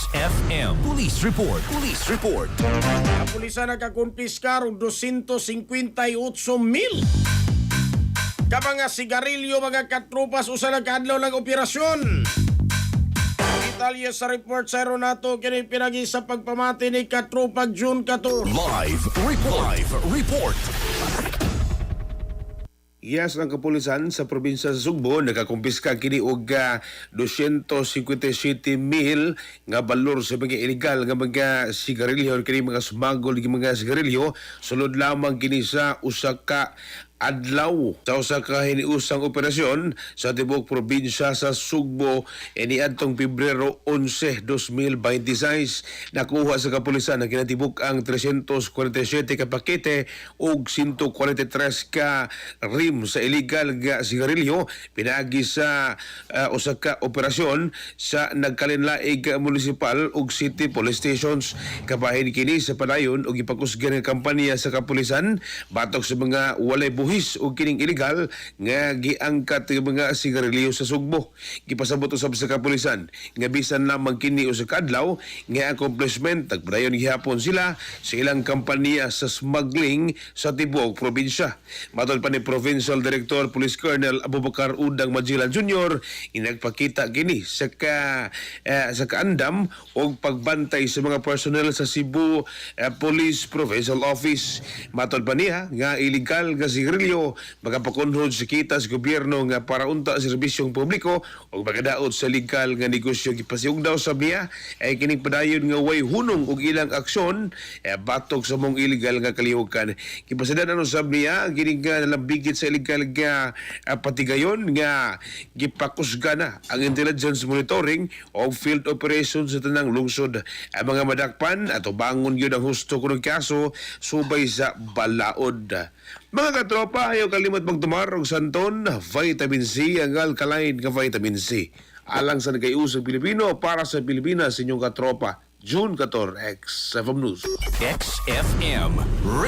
XFM Police Report. Police Report. Ang pulisan nakakumpiskar og 258,000 ka mga sigarilyo mga katrupas usa lang kadlaw lang operasyon. Detalye sa report sa Ronato kini pinagi sa pagpamati ni katrupag June 14. Live report. Yes, ang kapulisan sa probinsya sa Sugbo nakakumpiska kini og 257,000 nga balor sa mga illegal nga mga sigarilyo kini mga smuggled nga mga sigarilyo sulod lamang kini sa usa ka adlaw sa usa ka hiniusang operasyon sa tibuok probinsya sa Sugbo iniadtong Pebrero 11, 2026 nakuha sa kapulisan na kinatibuk ang 347 ka pakete ug 143 ka rim sa illegal nga sigarilyo pinaagi sa usa ka operasyon sa nagkalinlaig municipal ug city police stations kabahin kini sa padayon ug ipakusgan nga kampanya sa kapulisan batok sa mga walay buhis o kining illegal nga giangkat ng mga sigarilyo sa Sugbo. Gipasabot usab sa kapulisan nga bisan lamang kini o sa kadlaw nga accomplishment tagpadayon gihapon sila sa ilang kampanya sa smuggling sa tibuok probinsya. Matod pa ni Provincial Director Police Colonel Abubakar Udang Majilan Jr. inagpakita kini sa kaandam o pagbantay sa mga personnel sa Cebu Police Provincial Office. Matod pa niya nga illegal nga sigarilyo magapakunhod sa kita sa gobyerno nga para unta sa serbisyong publiko o magadaot sa legal nga negosyo. Gipasiyog daw sa niya ay kining padayon nga way hunong og ilang aksyon batok sa mong illegal nga kalihukan. Gipasadan ano sab niya kining nga nalambigit sa illegal nga patigayon nga gipakusga na ang intelligence monitoring o field operations sa tanang lungsod. Ang mga madakpan at bangon yun ang husto kunong kaso subay sa balaod. Mga katropa, ayaw kalimot magtumar og santon, vitamin C, ang alkaline nga vitamin C. Alang sa nagayusang Pilipino para sa Pilipinas, inyong katropa, June 14, XFM News. XFM